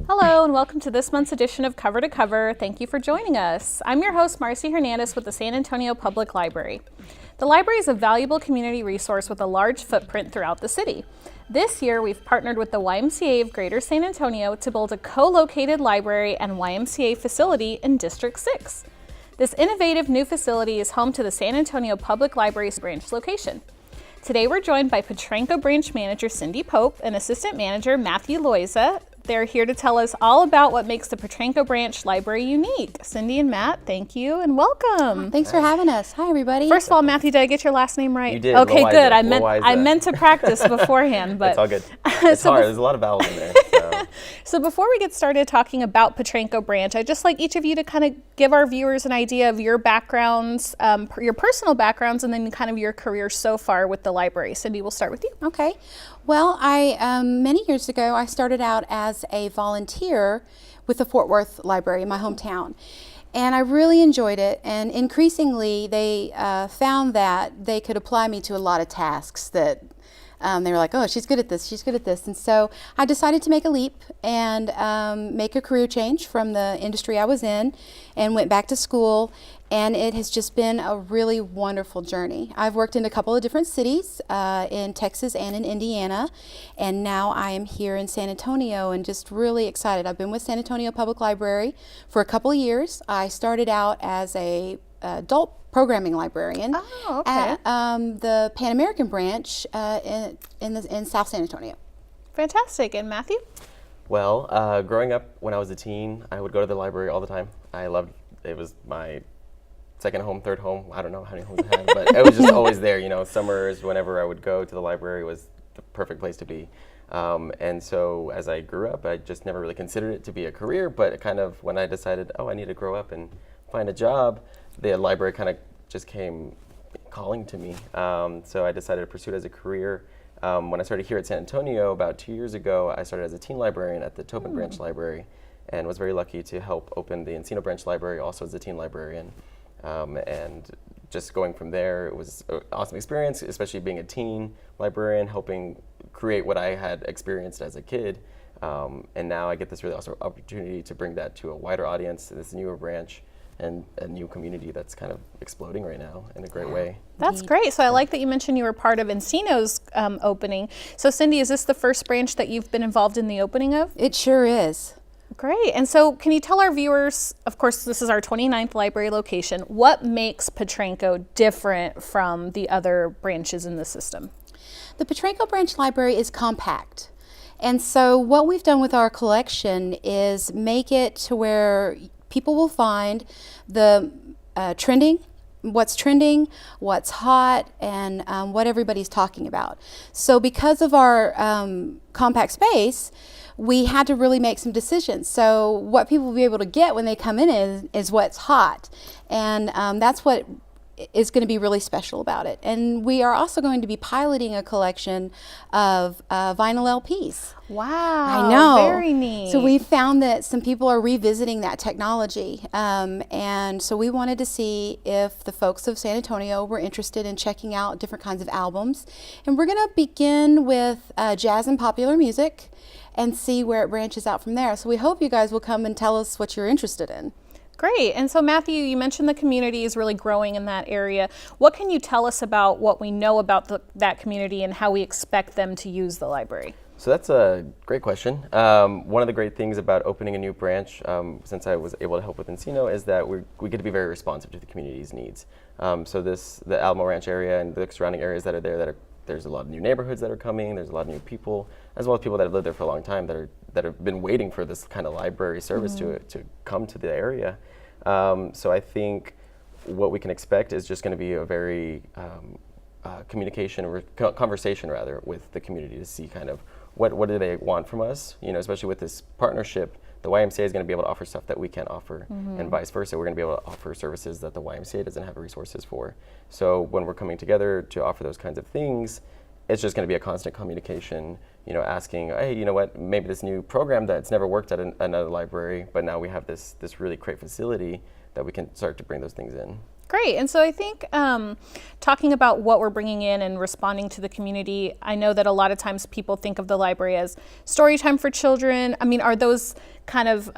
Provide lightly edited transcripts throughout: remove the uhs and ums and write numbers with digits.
Hello and welcome to this month's edition of Cover to Cover. Thank you for joining us. I'm your host, Marcy Hernandez with the San Antonio Public Library. The library is a valuable community resource with a large footprint throughout the city. This year, we've partnered with the YMCA of Greater San Antonio to build a co-located library and YMCA facility in District 6. This innovative new facility is home to the San Antonio Public Library's branch location. Today, we're joined by Potranco Branch Manager Cindy Pope and Assistant Manager Matthew Loiza. They're here to tell us all about what makes the Potranco Branch Library unique. Cindy and Matt, thank you and welcome. Thanks for having us. Hi, everybody. First of all, Matthew, did I get your last name right? You did. Okay, Loiza, good. Loiza. I meant to practice beforehand, but it's all good. It's hard. There's a lot of vowels in there. So before we get started talking about Potranco Branch, I'd just like each of you to kind of give our viewers an idea of your backgrounds, your personal backgrounds, and then kind of your career so far with the library. Cindy, we'll start with you. Okay. Well, many years ago, I started out as a volunteer with the Fort Worth Library in my hometown. And I really enjoyed it. And increasingly, they found that they could apply me to a lot of tasks that they were like, oh, she's good at this, she's good at this. And so I decided to make a leap and make a career change from the industry I was in and went back to school. And it has just been a really wonderful journey. I've worked in a couple of different cities in Texas and in Indiana. And now I am here in San Antonio and just really excited. I've been with San Antonio Public Library for a couple of years. I started out as a adult programming librarian at the Pan American branch in South San Antonio. Fantastic. And Matthew? Well, growing up when I was a teen, I would go to the library all the time. I loved it. Was my second home, third home. I don't know how many homes I had, but it was just always there. You know, summers, whenever I would go to the library was the perfect place to be. And so as I grew up, I just never really considered it to be a career, but kind of when I decided, oh, I need to grow up and find a job, the library kind of just came calling to me. So I decided to pursue it as a career. When I started here at San Antonio about 2 years ago, I started as a teen librarian at the Tobin Branch Library and was very lucky to help open the Encino Branch Library also as a teen librarian. And just going from there, it was an awesome experience, especially being a teen librarian, helping create what I had experienced as a kid. And now I get this really awesome opportunity to bring that to a wider audience, this newer branch, and a new community that's kind of exploding right now in a great way. That's great. So I like that you mentioned you were part of Encino's opening. So Cindy, is this the first branch that you've been involved in the opening of? It sure is. Great. And so can you tell our viewers, of course, this is our 29th library location, what makes Potranco different from the other branches in the system? The Potranco Branch Library is compact. And so what we've done with our collection is make it to where people will find the what's trending, what's hot, and what everybody's talking about. So because of our compact space, we had to really make some decisions. So what people will be able to get when they come in is what's hot. And that's what is going to be really special about it. And we are also going to be piloting a collection of vinyl LPs. Wow, I know. Very neat. So we found that some people are revisiting that technology. And so we wanted to see if the folks of San Antonio were interested in checking out different kinds of albums. And we're going to begin with jazz and popular music and see where it branches out from there. So we hope you guys will come and tell us what you're interested in. Great. And so Matthew, you mentioned the community is really growing in that area. What can you tell us about what we know about that community and how we expect them to use the library? So that's a great question. One of the great things about opening a new branch, since I was able to help with Encino, is that we get to be very responsive to the community's needs. So the Alamo Ranch area and the surrounding areas that are there, there's a lot of new neighborhoods that are coming, there's a lot of new people, as well as people that have lived there for a long time that have been waiting for this kind of library service to come to the area. So I think what we can expect is just going to be a very conversation rather with the community to see kind of what do they want from us, especially with this partnership. the YMCA is going to be able to offer stuff that we can't offer, and vice versa. We're going to be able to offer services that the YMCA doesn't have resources for. So when we're coming together to offer those kinds of things, it's just going to be a constant communication, asking, hey, you know what, maybe this new program that's never worked at another library, but now we have this really great facility that we can start to bring those things in. Great. And so I think talking about what we're bringing in and responding to the community, I know that a lot of times people think of the library as story time for children. I mean, are those kind of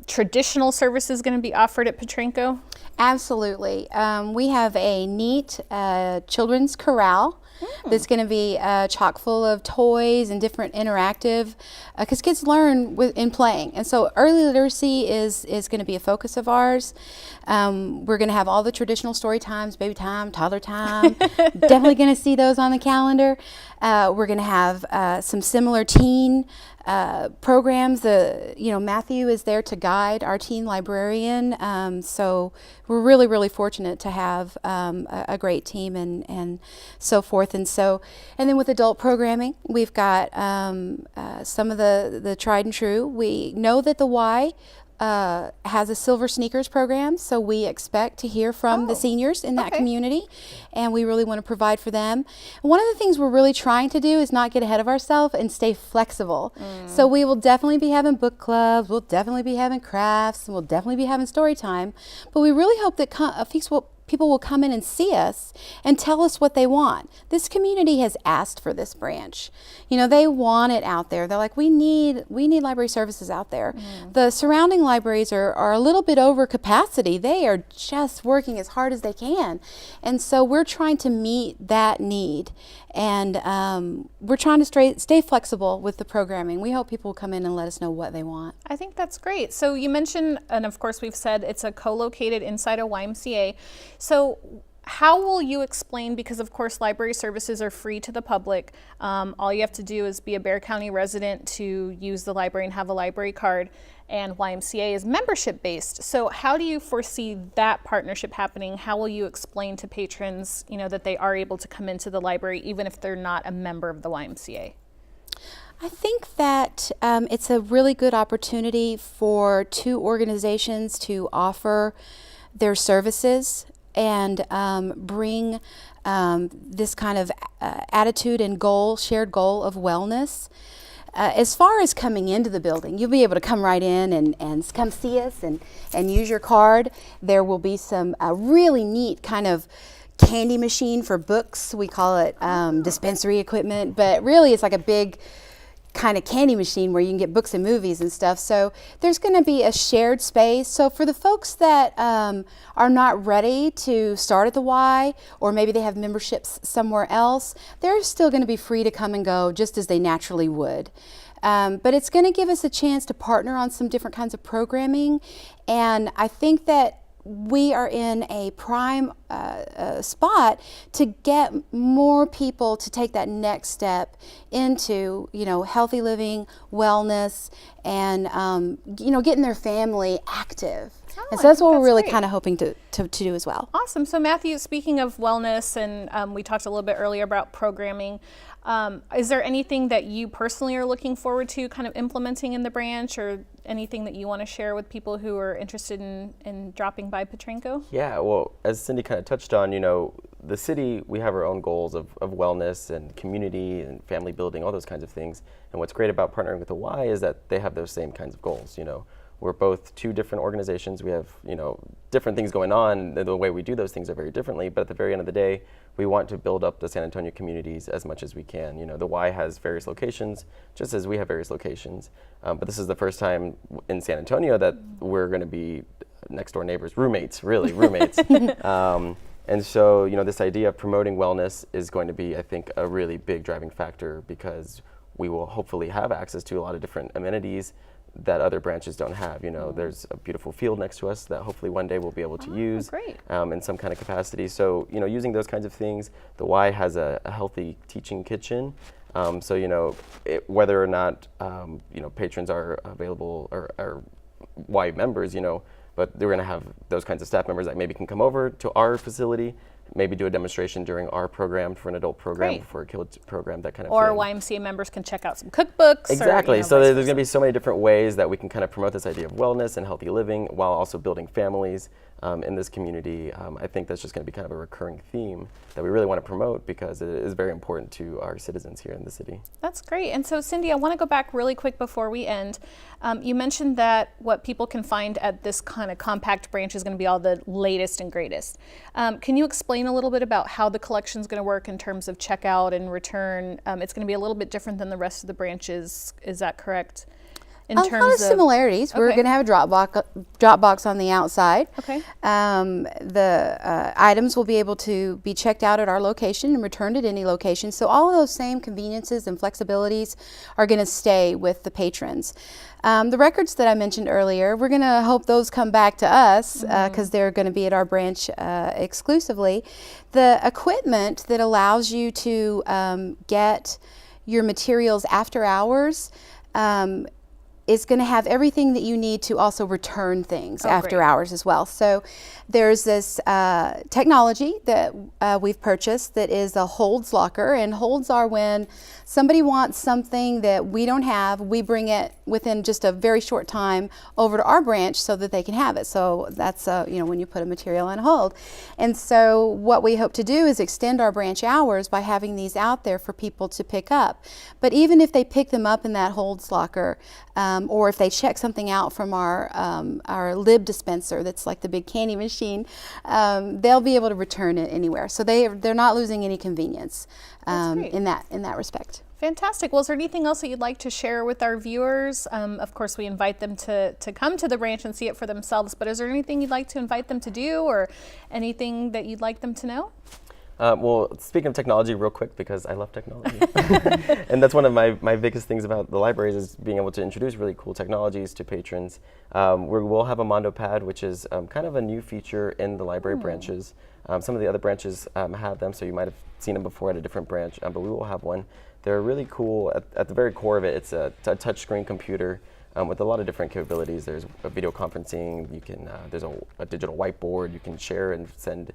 traditional services going to be offered at Petrenko? Absolutely. We have a neat children's corral that's going to be chock full of toys and different interactive, because kids learn in playing. And so early literacy is going to be a focus of ours. We're going to have all the traditional story times, baby time, toddler time. Definitely going to see those on the calendar. We're going to have some similar teen programs. Matthew is there to guide our teen librarian. So we're really, really fortunate to have a great team and so forth. And then with adult programming, we've got some of the tried and true. We know that the Y has a Silver Sneakers program, so we expect to hear from the seniors in that community, and we really want to provide for them. One of the things we're really trying to do is not get ahead of ourselves and stay flexible. So we will definitely be having book clubs, we'll definitely be having crafts, and we'll definitely be having story time, but we really hope that people will come in and see us and tell us what they want. This community has asked for this branch. They want it out there. They're like, we need library services out there. The surrounding libraries are a little bit over capacity. They are just working as hard as they can. And so we're trying to meet that need. And we're trying to stay flexible with the programming. We hope people will come in and let us know what they want. I think that's great. So you mentioned, and of course we've said, it's a co-located inside a YMCA. So how will you explain, because of course library services are free to the public. All you have to do is be a Bexar County resident to use the library and have a library card, and YMCA is membership based. So how do you foresee that partnership happening? How will you explain to patrons, that they are able to come into the library even if they're not a member of the YMCA? I think that it's a really good opportunity for two organizations to offer their services and bring this kind of attitude and shared goal of wellness. As far as coming into the building, you'll be able to come right in and come see us and use your card. There will be some really neat kind of candy machine for books. We call it dispensary equipment, but really it's like a big kind of candy machine where you can get books and movies and stuff. So there's going to be a shared space. So for the folks that are not ready to start at the Y, or maybe they have memberships somewhere else, they're still going to be free to come and go just as they naturally would. But it's going to give us a chance to partner on some different kinds of programming, and I think that we are in a prime spot to get more people to take that next step into, healthy living, wellness, and, getting their family active. And so that's what we're really kind of hoping to do as well. Awesome. So Matthew, speaking of wellness, and we talked a little bit earlier about programming, is there anything that you personally are looking forward to kind of implementing in the branch, or anything that you want to share with people who are interested in dropping by Petrenko? Yeah, well, as Cindy kind of touched on, the city, we have our own goals of wellness and community and family building, all those kinds of things. And what's great about partnering with the Y is that they have those same kinds of goals. We're both two different organizations. We have, different things going on. The way we do those things are very differently, but at the very end of the day, we want to build up the San Antonio communities as much as we can. The Y has various locations, just as we have various locations. But this is the first time in San Antonio that we're going to be next door neighbors, roommates. And so, this idea of promoting wellness is going to be, I think, a really big driving factor, because we will hopefully have access to a lot of different amenities that other branches don't have. There's a beautiful field next to us that hopefully one day we'll be able to use in some kind of capacity. So, using those kinds of things, the Y has a healthy teaching kitchen. So, whether or not, patrons are available or Y members, but they're going to have those kinds of staff members that maybe can come over to our facility, maybe do a demonstration during our program for an adult program, Great. for a kids program, that kind of Or thing. YMCA members can check out some cookbooks. Exactly. Or, So vice there's versa. going to be so many different ways that we can kind of promote this idea of wellness and healthy living while also building families in this community. I think that's just going to be kind of a recurring theme that we really want to promote because it is very important to our citizens here in the city. That's great. And so, Cindy, I want to go back really quick before we end. You mentioned that what people can find at this kind of compact branch is going to be all the latest and greatest. Can you explain a little bit about how the collection is going to work in terms of checkout and return? It's going to be a little bit different than the rest of the branches. Is that correct? In A lot of similarities. We're Okay. going to have a drop box on the outside. Okay. The items will be able to be checked out at our location and returned at any location. So all of those same conveniences and flexibilities are going to stay with the patrons. The records that I mentioned earlier, we're going to hope those come back to us because they're going to be at our branch exclusively. The equipment that allows you to get your materials after hours is going to have everything that you need to also return things after great. hours as well. So there's this technology that we've purchased that is a holds locker, and holds are when somebody wants something that we don't have, we bring it within just a very short time over to our branch so that they can have it. So that's when you put a material on hold. And so what we hope to do is extend our branch hours by having these out there for people to pick up. But even if they pick them up in that holds locker, or if they check something out from our lib dispenser, that's like the big candy machine, they'll be able to return it anywhere. So they're not losing any convenience great. in that respect. Fantastic. Well, is there anything else that you'd like to share with our viewers? Of course, we invite them to come to the branch and see it for themselves, but is there anything you'd like to invite them to do or anything that you'd like them to know? Well, speaking of technology real quick, because I love technology. And that's one of my biggest things about the libraries is being able to introduce really cool technologies to patrons. We will have a Mondo Pad, which is kind of a new feature in the library branches. Some of the other branches have them, so you might have seen them before at a different branch, but we will have one. They're really cool. At the very core of it, it's a touchscreen computer with a lot of different capabilities. There's video conferencing. You can there's a digital whiteboard. You can share and send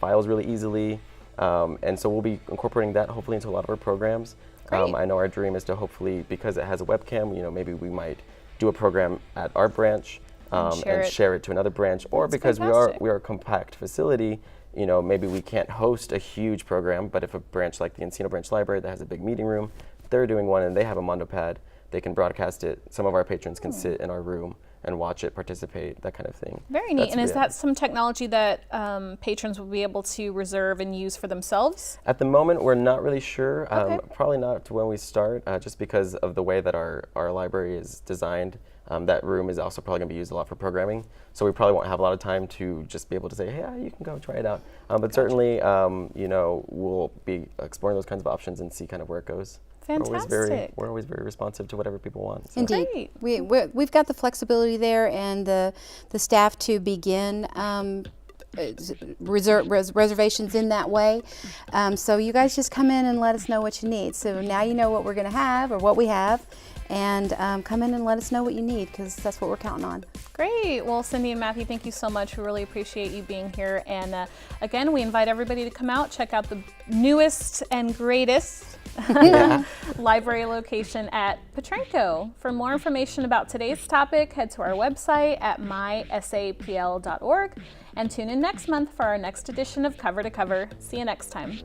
files really easily. And so we'll be incorporating that hopefully into a lot of our programs. Great. I know our dream is to hopefully, because it has a webcam, maybe we might do a program at our branch and share it to another branch, or That's because fantastic. we are a compact facility, maybe we can't host a huge program, but if a branch like the Encino Branch Library that has a big meeting room, if they're doing one and they have a Mondo Pad, they can broadcast it. Some of our patrons can sit in our room and watch it, participate, that kind of thing. Very neat. That's And is really- that some technology that patrons will be able to reserve and use for themselves? At the moment, we're not really sure. Okay. Probably not when we start, just because of the way that our library is designed. That room is also probably going to be used a lot for programming. So we probably won't have a lot of time to just be able to say, hey, you can go try it out. But certainly, we'll be exploring those kinds of options and see kind of where it goes. Fantastic. We're always very responsive to whatever people want. So. Indeed. Great. We've got the flexibility there and the staff to begin reservations in that way. So you guys just come in and let us know what you need. So now you know what we're going to have or what we have, and come in and let us know what you need, because that's what we're counting on. Great. Well, Cindy and Matthew, thank you so much. We really appreciate you being here. And again, we invite everybody to come out, check out the newest and greatest library location at Petrenko. For more information about today's topic, head to our website at mysapl.org and tune in next month for our next edition of Cover to Cover. See you next time.